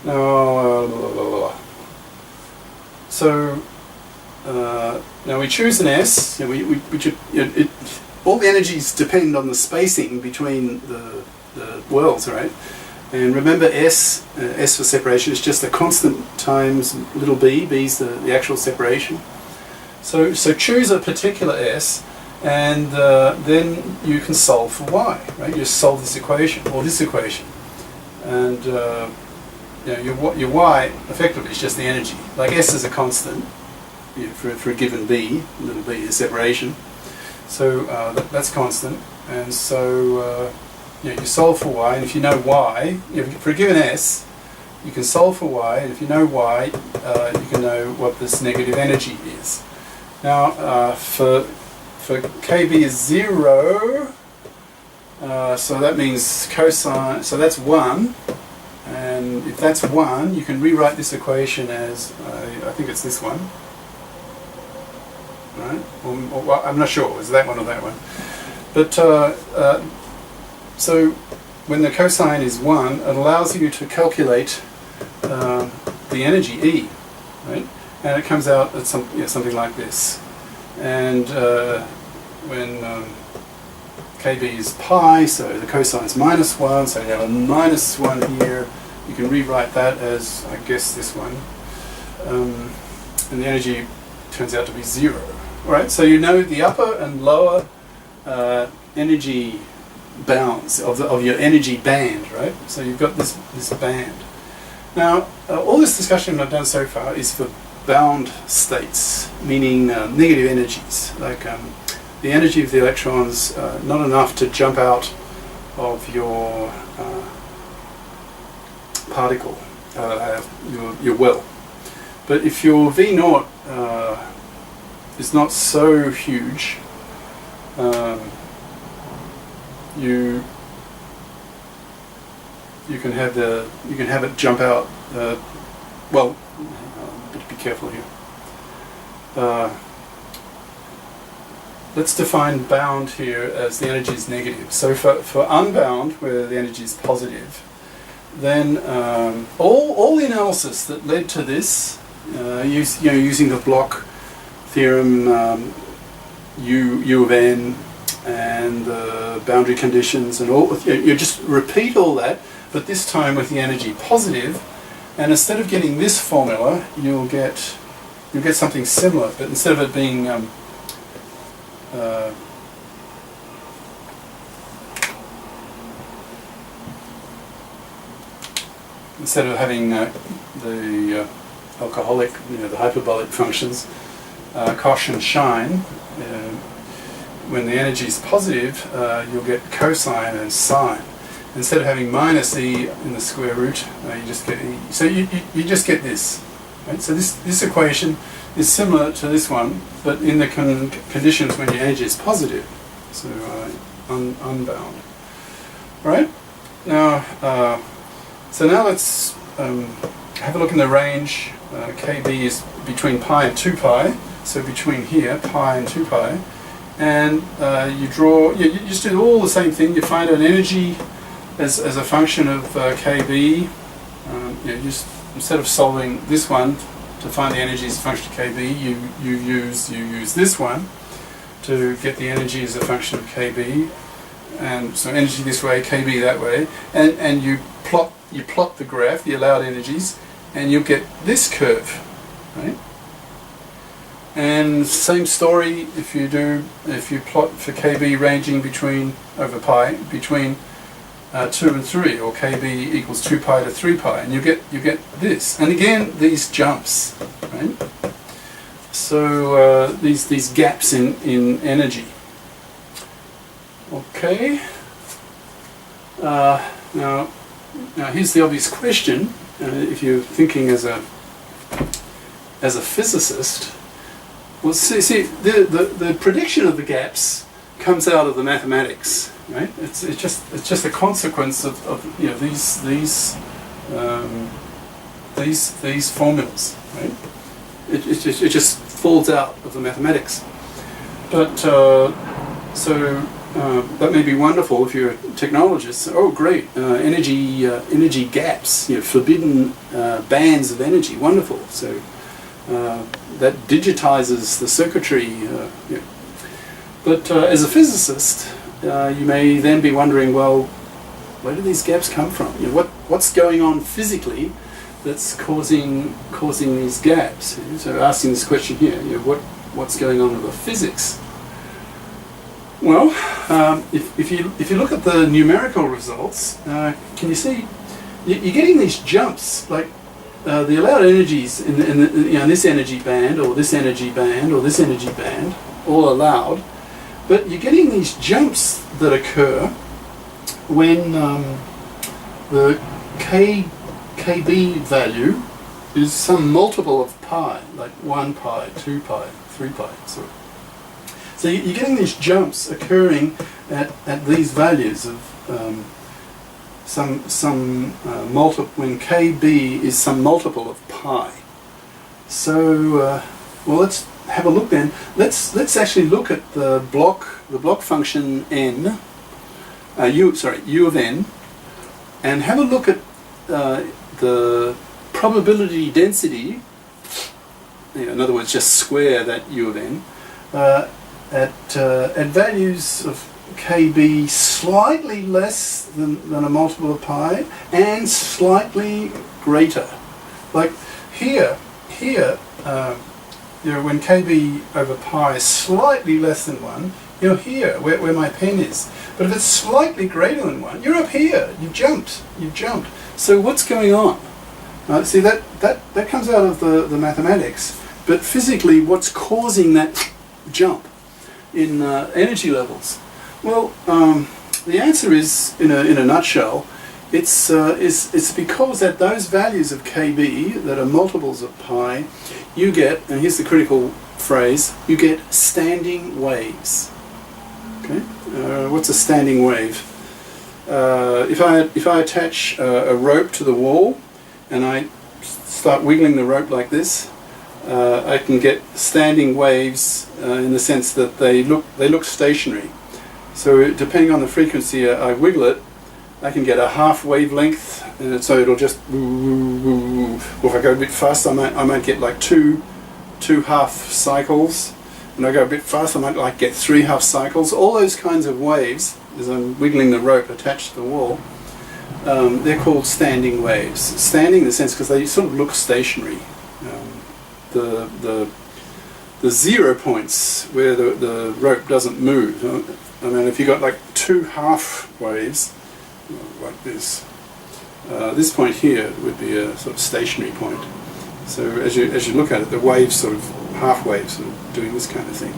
Now, so now we choose an S. All the energies depend on the spacing between the worlds, right? And remember, S for separation is just a constant times little b. B's the actual separation. So choose a particular S, and then you can solve for y, right? You just solve this equation or this equation, and your y effectively is just the energy. Like S is a constant for a given b, little b is separation. So that's constant, and so you solve for y, and if you know y, for a given S, you can solve for y, and if you know y, you can know what this negative energy is. Now, for Kb is 0, so that means cosine, so that's 1, and if that's 1, you can rewrite this equation as, I think it's this one. Right? Or I'm not sure, is that one or that one? But so when the cosine is 1, it allows you to calculate the energy E, right? And it comes out at something like this. And when Kb is pi, so the cosine is -1, so you have a -1 here. You can rewrite that as, I guess, this one. And the energy turns out to be 0. Alright, so you know the upper and lower energy bounds of your energy band, right? So you've got this band. Now, all this discussion I've done so far is for bound states, meaning negative energies, like the energy of the electrons not enough to jump out of your particle, your well. But if your V0 is not so huge, you can have it jump out. Well, be careful here. Let's define bound here as the energy is negative. So for unbound, where the energy is positive, then all the analysis that led to this, using the Bloch theorem, U of n, and the boundary conditions, and all, you just repeat all that, but this time with the energy positive, and instead of getting this formula, you'll get something similar, but instead of it being instead of having the alcoholic, the hyperbolic functions, cosh and shine, when the energy is positive, you'll get cosine and sine. Instead of having minus e in the square root, you just get e. So you just get this. Right? So this equation is similar to this one, but in the conditions when your energy is positive, so unbound. Right? Now, so now let's have a look in the range. Kb is between pi and 2 pi, so between here, pi and 2 pi, and you draw. You just do all the same thing. You find an energy as a function of Kb. Just instead of solving this one to find the energy as a function of Kb, you use this one to get the energy as a function of Kb, and so energy this way, Kb that way, and you plot the graph, the allowed energies, and you'll get this curve, right? And same story if you plot for Kb ranging between over pi between 2 and 3, or Kb equals 2 pi to 3 pi, and you get this. And again, these jumps, right? So these gaps in energy. Okay. Now here's the obvious question. If you're thinking as a physicist, well, see the prediction of the gaps comes out of the mathematics, right? It's just a consequence of these formulas, right? It just falls out of the mathematics. But so that may be wonderful if you're a technologist. Oh, great! Energy gaps, forbidden bands of energy. Wonderful. So that digitizes the circuitry. But as a physicist, you may then be wondering, well, where do these gaps come from? What's going on physically that's causing these gaps? So asking this question here, what's going on with the physics? Well, if you look at the numerical results, can you see you're getting these jumps, like the allowed energies in this energy band or this energy band or this energy band, all allowed, but you're getting these jumps that occur when the KB value is some multiple of pi, like 1 pi, 2 pi, 3 pi, So you're getting these jumps occurring at these values of when KB is some multiple of pi. So well, let's have a look then. Let's actually look at the block function n, u of n, and have a look at the probability density. In other words, just square that u of n at values of KB slightly less than a multiple of pi and slightly greater. Like here, when KB over pi is slightly less than 1, you're here, where my pen is. But if it's slightly greater than 1, you're up here. You've jumped. So what's going on? See, that comes out of the mathematics. But physically, what's causing that jump in energy levels? Well, the answer is, in a nutshell, it's because at those values of KB that are multiples of pi, you get, and here's the critical phrase, you get standing waves. Okay, what's a standing wave? If I attach a rope to the wall and I start wiggling the rope like this, I can get standing waves in the sense that they look stationary. So depending on the frequency I wiggle it, I can get a half wavelength, and so it'll just or if I go a bit fast, I might get like two half cycles, and I go a bit fast, I might get 3 half cycles. All those kinds of waves, as I'm wiggling the rope attached to the wall, they're called standing waves. Standing in the sense because they sort of look stationary. The 0 points where the rope doesn't move. I mean, if you got like 2 half waves, like this, this point here would be a sort of stationary point. So as you look at it, the waves sort of half waves are doing this kind of thing.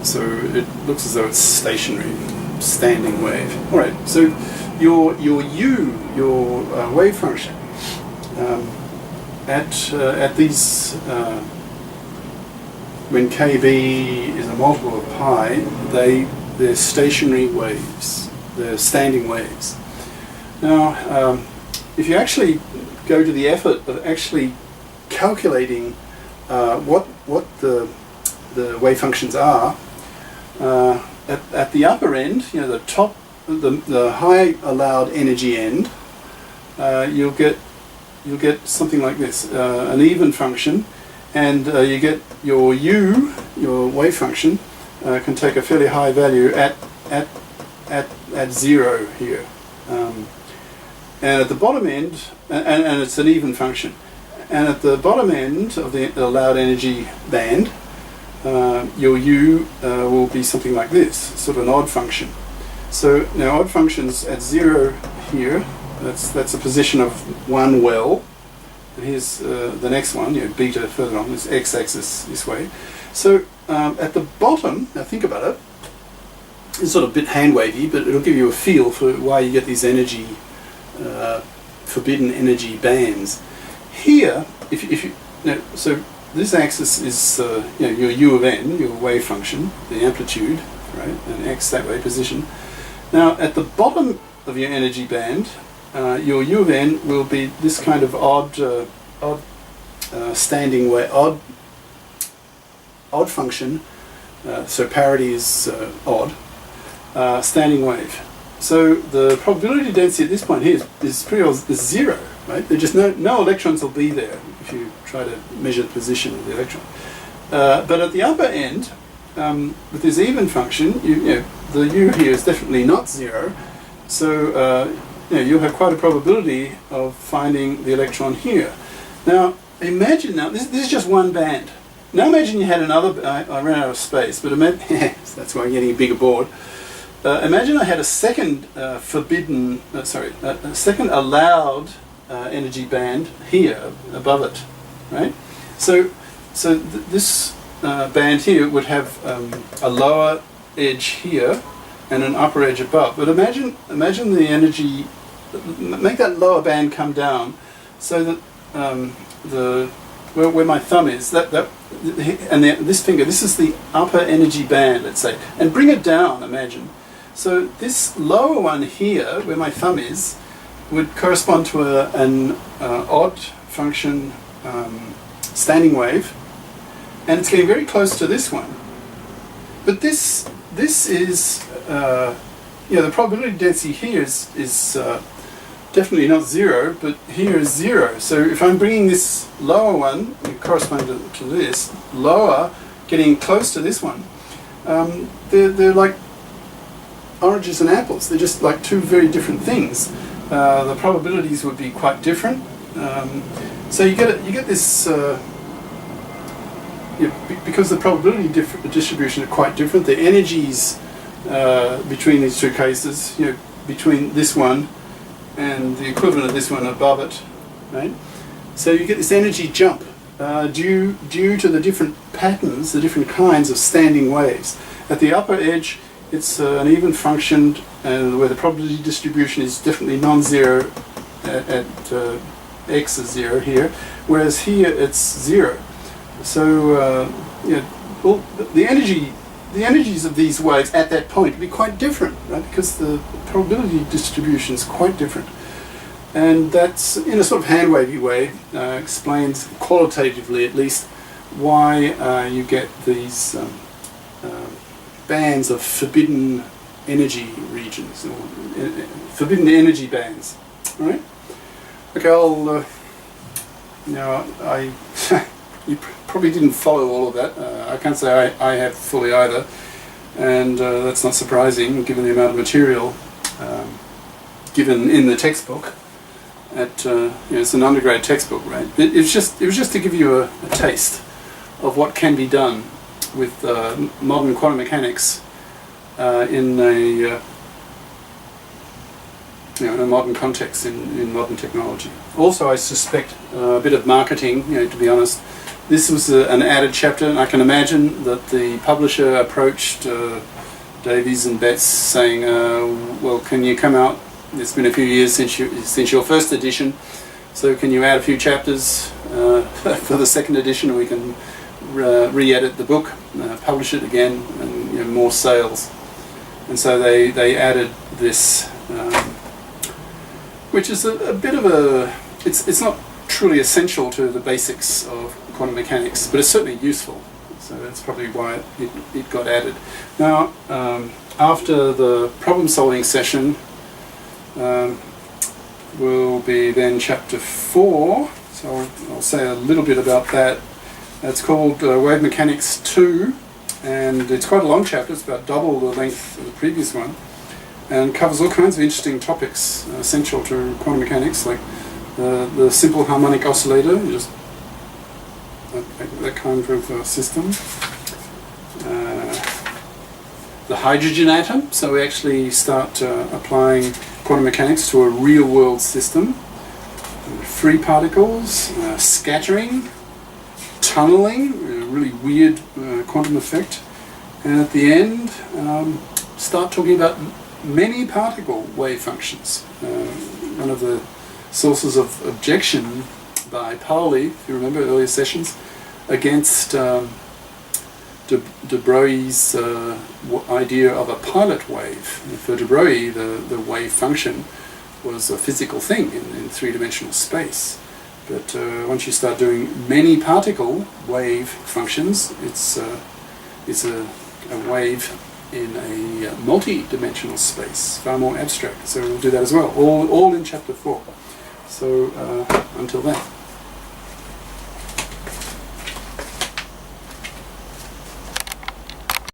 So it looks as though it's stationary, standing wave. All right. So your wave function at these when KB is a multiple of pi, they're stationary waves. They're standing waves. Now, if you actually go to the effort of actually calculating what the wave functions are, at the upper end, the top, the high allowed energy end, you'll get something like this, an even function, and you get your wave function can take a fairly high value at 0 here, and at the bottom end, and it's an even function, and at the bottom end of the allowed energy band, your u will be something like this, sort of an odd function. So now odd functions at 0 here, that's a position of 1 well. And here's the next one, beta further on, this x-axis this way. So at the bottom, now think about it, it's sort of a bit hand-wavy, but it'll give you a feel for why you get these energy, forbidden energy bands. Here, so this axis is your u of n, your wave function, the amplitude, right, and x that way position. Now at the bottom of your energy band, your u of n will be this kind of odd standing wave, odd function so parity is odd, standing wave. So the probability density at this point here is pretty well is zero, right? There's just no electrons will be there if you try to measure the position of the electron. But at the upper end, with this even function, the u here is definitely not zero, so you'll have quite a probability of finding the electron here. Now imagine, this is just one band. Now imagine you had another, I ran out of space, but imagine, that's why I'm getting a bigger board. Imagine I had a second a second allowed energy band here above it, right? So this band here would have a lower edge here and an upper edge above. But imagine the energy, make that lower band come down so that where my thumb is, this finger, this is the upper energy band, let's say, and bring it down, imagine. So this lower one here, where my thumb is, would correspond to an odd function standing wave, and it's getting very close to this one. But this is, the probability density here is definitely not zero, but here is zero. So if I'm bringing this lower one, corresponding to this, lower, getting close to this one, they're like oranges and apples. They're just like two very different things. The probabilities would be quite different. So you get this because the probability distribution are quite different. The energies between these two cases, between this one and the equivalent of this one above it, right? So you get this energy jump due to the different patterns, the different kinds of standing waves. At the upper edge, it's an even function where the probability distribution is definitely non-zero at x is zero here, whereas here it's zero. So the energies of these waves at that point would be quite different, right? Because the probability distribution is quite different. And that's, in a sort of hand-wavy way, explains qualitatively at least why you get these bands of forbidden energy regions, or forbidden energy bands. All right? Okay, you probably didn't follow all of that. I can't say I have fully either, and that's not surprising given the amount of material given in the textbook. It's an undergrad textbook, right? It was just to give you a taste of what can be done with modern quantum mechanics in a modern context, in modern technology. Also, I suspect a bit of marketing, to be honest. This was an added chapter, and I can imagine that the publisher approached Davies and Betts saying, well, can you come out? It's been a few years since your first edition, so can you add a few chapters for the second edition, and we can re-edit the book, publish it again, and more sales. And so they added this, which is a bit of a, it's not truly essential to the basics of quantum mechanics, but it's certainly useful. So that's probably why it got added. Now, after the problem-solving session, will be then chapter 4. So I'll say a little bit about that. It's called Wave Mechanics 2, and it's quite a long chapter. It's about double the length of the previous one, and covers all kinds of interesting topics essential to quantum mechanics, like the simple harmonic oscillator, just that kind of system. The hydrogen atom, so we actually start applying quantum mechanics to a real-world system. Free particles, scattering, tunneling, a really weird quantum effect, and at the end start talking about many particle wave functions. One of the sources of objection by Pauli, if you remember earlier sessions, against de Broglie's idea of a pilot wave. For de Broglie, the wave function was a physical thing in three-dimensional space. But once you start doing many particle wave functions, it's a a wave in a multi-dimensional space, far more abstract. So we'll do that as well, all in chapter 4. So until then.